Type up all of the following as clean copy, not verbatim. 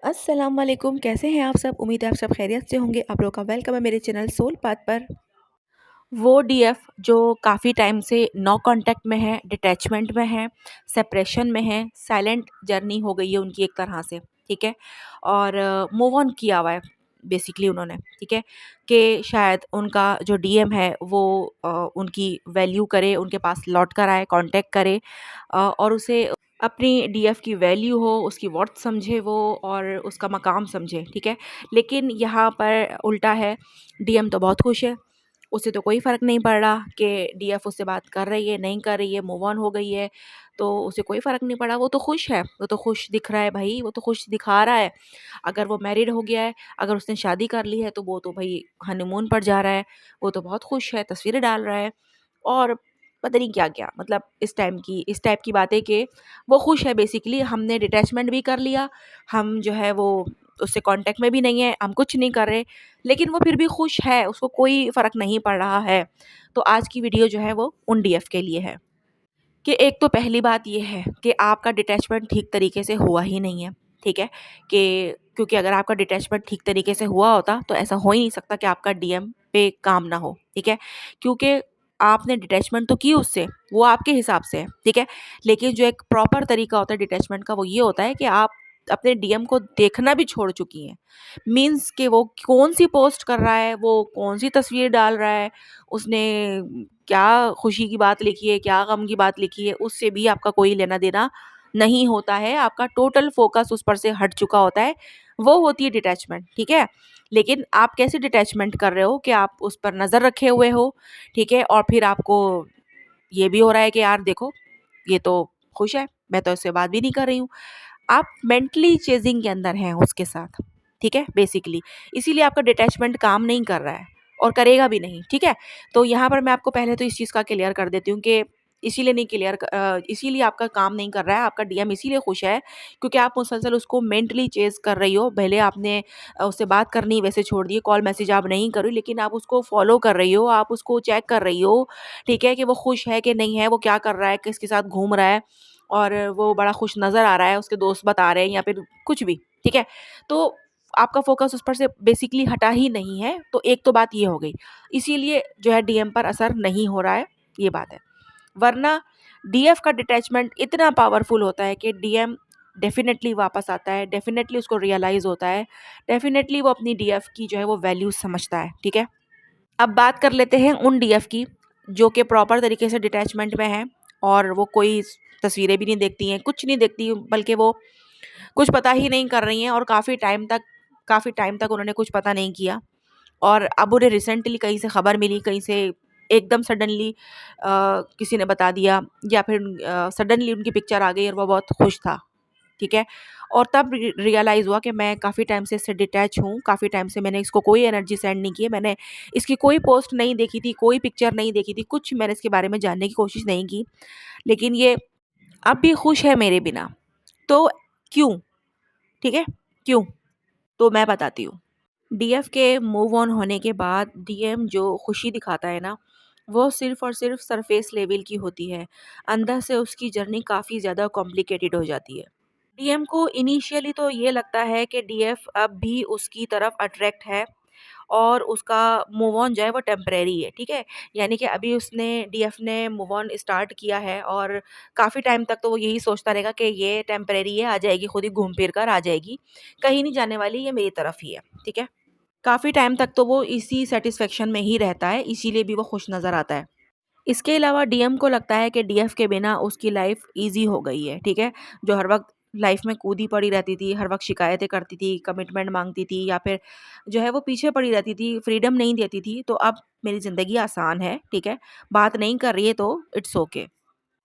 अस्सलाम वालेकुम, कैसे हैं आप सब? उम्मीद है आप सब खैरियत से होंगे। आप लोगों का वेलकम है मेरे चैनल सोल पाथ पर। वो डीएफ जो काफ़ी टाइम से नो कांटेक्ट में है, डिटैचमेंट में है, सेपरेशन में है, साइलेंट जर्नी हो गई है उनकी एक तरह से, ठीक है? और मूव ऑन किया हुआ है बेसिकली उन्होंने, ठीक है? कि शायद उनका जो डीएम है वो उनकी वैल्यू करे, उनके पास लौट कर आए, कांटेक्ट करे और उसे अपनी डीएफ की वैल्यू हो, उसकी वर्थ समझे वो और उसका मकाम समझे, ठीक है? लेकिन यहाँ पर उल्टा है, डीएम तो बहुत खुश है, उसे तो कोई फ़र्क नहीं पड़ रहा कि डीएफ उससे बात कर रही है, नहीं कर रही है, मूव ऑन हो गई है, तो उसे कोई फ़र्क नहीं पड़ा, वो तो खुश है, वो तो खुश दिख रहा है भई, वो तो खुश दिखा रहा है। अगर वो मैरिड हो गया है, अगर उसने शादी कर ली है, तो वो तो भई हनीमून पर जा रहा है, वो तो बहुत खुश है, तस्वीरें डाल रहा है और पता नहीं क्या-क्या मतलब इस टाइप की बातें कि वो खुश है बेसिकली हमने डिटैचमेंट भी कर लिया, हम जो है वो उससे कॉन्टैक्ट में भी नहीं है, हम कुछ नहीं कर रहे, लेकिन वो फिर भी खुश है, उसको कोई फ़र्क नहीं पड़ रहा है। तो आज की वीडियो जो है वो उन डीएफ के लिए है। कि एक तो पहली बात ये है कि आपका डिटैचमेंट ठीक तरीके से हुआ ही नहीं है, ठीक है? कि क्योंकि अगर आपका डिटैचमेंट ठीक तरीके से हुआ होता, तो ऐसा हो ही नहीं सकता कि आपका डीएम पे काम ना हो, ठीक है? क्योंकि आपने डिटैचमेंट तो की उससे, वो आपके हिसाब से है, ठीक है? लेकिन जो एक प्रॉपर तरीका होता है डिटैचमेंट का, वो ये होता है कि आप अपने डीएम को देखना भी छोड़ चुकी हैं। मीन्स कि वो कौन-सी पोस्ट कर रहा है, वो कौन-सी तस्वीर डाल रहा है, उसने क्या खुशी की बात लिखी है, क्या गम की बात लिखी है, उससे भी आपका कोई लेना-देना नहीं होता है। आपका टोटल फ़ोकस उस पर से हट चुका होता है। वो होती है डिटैचमेंट, ठीक है? लेकिन आप कैसे डिटैचमेंट कर रहे हो कि आप उस पर नज़र रखे हुए हो, ठीक है? और फिर आपको ये भी हो रहा है कि यार देखो, ये तो खुश है, मैं तो इससे बात भी नहीं कर रही हूँ। आप मेंटली चेज़िंग के अंदर हैं उसके साथ, ठीक है? बेसिकली इसीलिए आपका डिटैचमेंट काम नहीं कर रहा है और करेगा भी नहीं, ठीक है? तो यहाँ पर मैं आपको पहले तो इस चीज़ का क्लियर कर देती हूँ कि इसीलिए आपका काम नहीं कर रहा है, आपका डीएम इसीलिए खुश है क्योंकि आप मुसलसल उसको मेंटली चेज़ कर रही हो। भले आपने उससे बात करनी वैसे छोड़ दी है, कॉल मैसेज आप नहीं कर रही, लेकिन आप उसको फ़ॉलो कर रही हो, आप उसको चेक कर रही हो, ठीक है? कि वो खुश है कि नहीं है, वो क्या कर रहा है, किसके साथ घूम रहा है। और वो बड़ा खुश नज़र आ रहा है, उसके दोस्त बता रहे हैं या फिर कुछ भी, ठीक है? तो आपका फ़ोकस उस पर से बेसिकली हटा ही नहीं है, तो एक तो बात ये हो गई। इसीलिए जो है डीएम पर असर नहीं हो रहा है, ये बात है। वरना डीएफ का डिटैचमेंट इतना पावरफुल होता है कि डीएम डेफ़िनेटली वापस आता है, डेफ़िनेटली उसको रियलाइज़ होता है, डेफ़िनेटली वो अपनी डीएफ की जो है वो वैल्यू समझता है, ठीक है? अब बात कर लेते हैं उन डीएफ की जो कि प्रॉपर तरीके से डिटैचमेंट में हैं और वो कोई तस्वीरें भी नहीं देखती हैं, कुछ नहीं देखती बल्कि वो कुछ पता ही नहीं कर रही हैं और काफ़ी टाइम तक उन्होंने कुछ पता नहीं किया और अब उन्हें रिसेंटली कहीं से खबर मिली, कहीं से एकदम सडनली किसी ने बता दिया या फिर सडनली उनकी पिक्चर आ गई और वो बहुत खुश था, ठीक है? और तब रियलाइज़ हुआ कि मैं काफ़ी टाइम से इससे डिटैच हूँ, काफ़ी टाइम से मैंने इसको कोई एनर्जी सेंड नहीं की है, मैंने इसकी कोई पोस्ट नहीं देखी थी, कोई पिक्चर नहीं देखी थी, कुछ मैंने इसके बारे में जानने की कोशिश नहीं की। लेकिन ये अब भी खुश है मेरे बिना, तो क्यों? ठीक है? क्यों? तो मैं बताती हूँ। डीएफ के मूव ऑन होने के बाद डीएम जो खुशी दिखाता है ना, वो सिर्फ़ और सिर्फ़ सरफ़ेस लेवल की होती है। अंदर से उसकी जर्नी काफ़ी ज़्यादा कॉम्प्लिकेटेड हो जाती है। डीएम को इनिशियली तो ये लगता है कि डीएफ अब भी उसकी तरफ अट्रैक्ट है और उसका मूव ऑन जो है वो टेम्परेरी है, ठीक है? यानी कि अभी उसने डीएफ ने मूव ऑन स्टार्ट किया है और काफ़ी टाइम तक तो वो यही सोचता रहेगा कि ये टेम्परेरी है, आ जाएगी, खुद ही घूम फिर कर आ जाएगी, कहीं नहीं जाने वाली, ये मेरी तरफ ही है, ठीक है? काफ़ी टाइम तक तो वो इसी सैटिस्फैक्शन में ही रहता है, इसीलिए भी वो खुश नज़र आता है। इसके अलावा डीएम को लगता है कि डीएफ के बिना उसकी लाइफ ईज़ी हो गई है, ठीक है? जो हर वक़्त लाइफ में कूदी पड़ी रहती थी, हर वक़्त शिकायतें करती थी, कमिटमेंट माँगती थी या फिर जो है वो पीछे पड़ी रहती थी, फ्रीडम नहीं देती थी, तो अब मेरी ज़िंदगी आसान है, ठीक है? बात नहीं कर रही है तो इट्स ओके।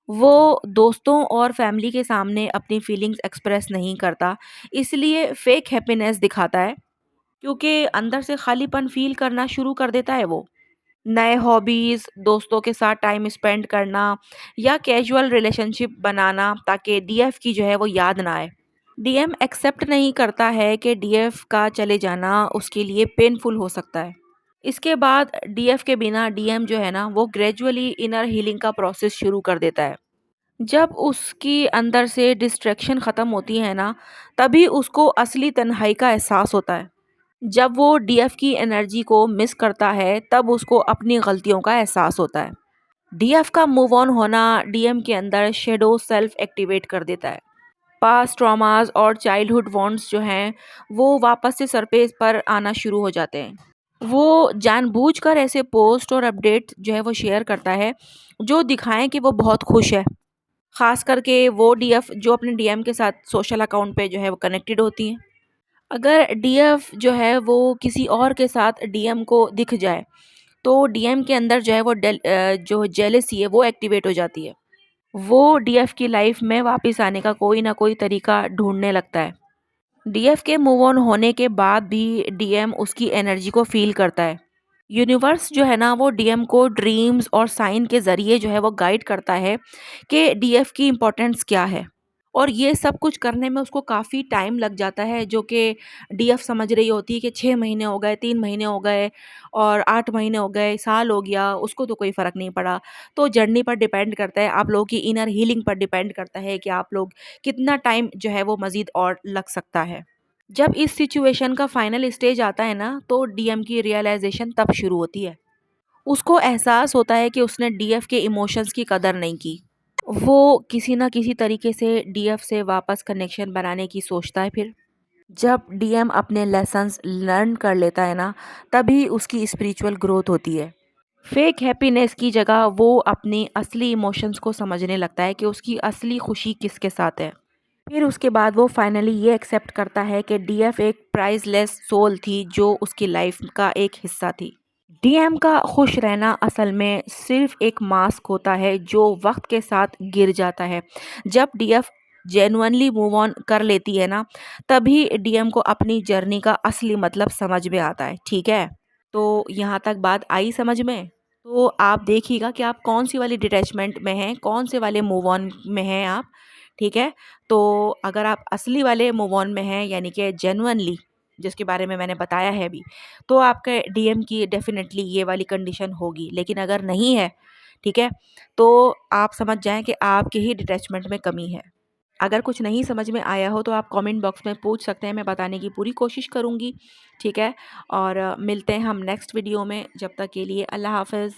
वो दोस्तों और फैमिली के सामने अपनी फीलिंग्स एक्सप्रेस नहीं करता, इसलिए फेक हैप्पीनेस दिखाता है, क्योंकि अंदर से खालीपन फ़ील करना शुरू कर देता है वो। नए हॉबीज़, दोस्तों के साथ टाइम स्पेंड करना या कैजुअल रिलेशनशिप बनाना ताकि डीएफ की जो है वो याद ना आए। डीएम एक्सेप्ट नहीं करता है कि डीएफ का चले जाना उसके लिए पेनफुल हो सकता है। इसके बाद डीएफ के बिना डीएम जो है ना वो ग्रेजुअली इनर हीलिंग का प्रोसेस शुरू कर देता है। जब उसकी अंदर से डिस्ट्रैक्शन ख़त्म होती है ना, तभी उसको असली तन्हाई का एहसास होता है। जब वो डीएफ की एनर्जी को मिस करता है, तब उसको अपनी गलतियों का एहसास होता है। डीएफ का मूव ऑन होना डीएम के अंदर शैडो सेल्फ एक्टिवेट कर देता है। पास्ट ट्रॉमास और चाइल्डहुड वॉन्ड्स जो हैं, वो वापस से सरफेस पर आना शुरू हो जाते हैं। वो जानबूझकर ऐसे पोस्ट और अपडेट जो है वो शेयर करता है, जो दिखाएं कि वो बहुत खुश है। खास करके वो डीएफ जो अपने डीएम के साथ सोशल अकाउंट पे जो है वो कनेक्टेड होती हैं। अगर डीएफ जो है वो किसी और के साथ डीएम को दिख जाए, तो डीएम के अंदर जो है वो जो जेलसी है वो एक्टिवेट हो जाती है। वो डीएफ की लाइफ में वापस आने का कोई ना कोई तरीका ढूंढने लगता है। डीएफ के मूव ऑन होने के बाद भी डीएम उसकी एनर्जी को फील करता है। यूनिवर्स जो है ना वो डीएम को ड्रीम्स और साइन के ज़रिए जो है वो गाइड करता है कि डीएफ की इम्पोर्टेंस क्या है। और ये सब कुछ करने में उसको काफ़ी टाइम लग जाता है, जो कि डीएफ समझ रही होती है कि 6 महीने हो गए, 3 महीने हो गए और 8 महीने हो गए, साल हो गया, उसको तो कोई फ़र्क नहीं पड़ा। तो जर्नी पर डिपेंड करता है, आप लोगों की इनर हीलिंग पर डिपेंड करता है कि आप लोग कितना टाइम जो है वो मज़ीद और लग सकता है। जब इस सिचुएशन का फाइनल स्टेज आता है ना, तो डीएम की रियलाइजेशन तब शुरू होती है। उसको एहसास होता है कि उसने डीएफ के इमोशंस की कदर नहीं की। वो किसी ना किसी तरीके से डीएफ से वापस कनेक्शन बनाने की सोचता है फिर। जब डीएम अपने लेसन्स लर्न कर लेता है ना, तभी उसकी स्पिरिचुअल ग्रोथ होती है। फेक हैप्पीनेस की जगह वो अपनी असली इमोशंस को समझने लगता है कि उसकी असली खुशी किसके साथ है। फिर उसके बाद वो फाइनली ये एक्सेप्ट करता है कि डीएफ एक प्राइसलेस सोल थी, जो उसकी लाइफ का एक हिस्सा थी। डीएम का खुश रहना असल में सिर्फ एक मास्क होता है जो वक्त के साथ गिर जाता है। जब डीएफ जेन्युइनली मूव ऑन कर लेती है ना, तभी डीएम को अपनी जर्नी का असली मतलब समझ में आता है। ठीक है, तो यहाँ तक बात आई समझ में? तो आप देखिएगा कि आप कौन सी वाली डिटैचमेंट में हैं, कौन से वाले मूव ऑन में हैं आप। ठीक है, तो अगर आप असली वाले मूव ऑन में हैं, यानी कि जेन्युइनली, जिसके बारे में मैंने बताया है अभी, तो आपके डीएम की डेफिनेटली ये वाली कंडीशन होगी। लेकिन अगर नहीं है, ठीक है, तो आप समझ जाएं कि आपके ही डिटैचमेंट में कमी है। अगर कुछ नहीं समझ में आया हो तो आप कमेंट बॉक्स में पूछ सकते हैं, मैं बताने की पूरी कोशिश करूँगी। ठीक है, और मिलते हैं हम नेक्स्ट वीडियो में। जब तक के लिए अल्लाह हाफ़िज़।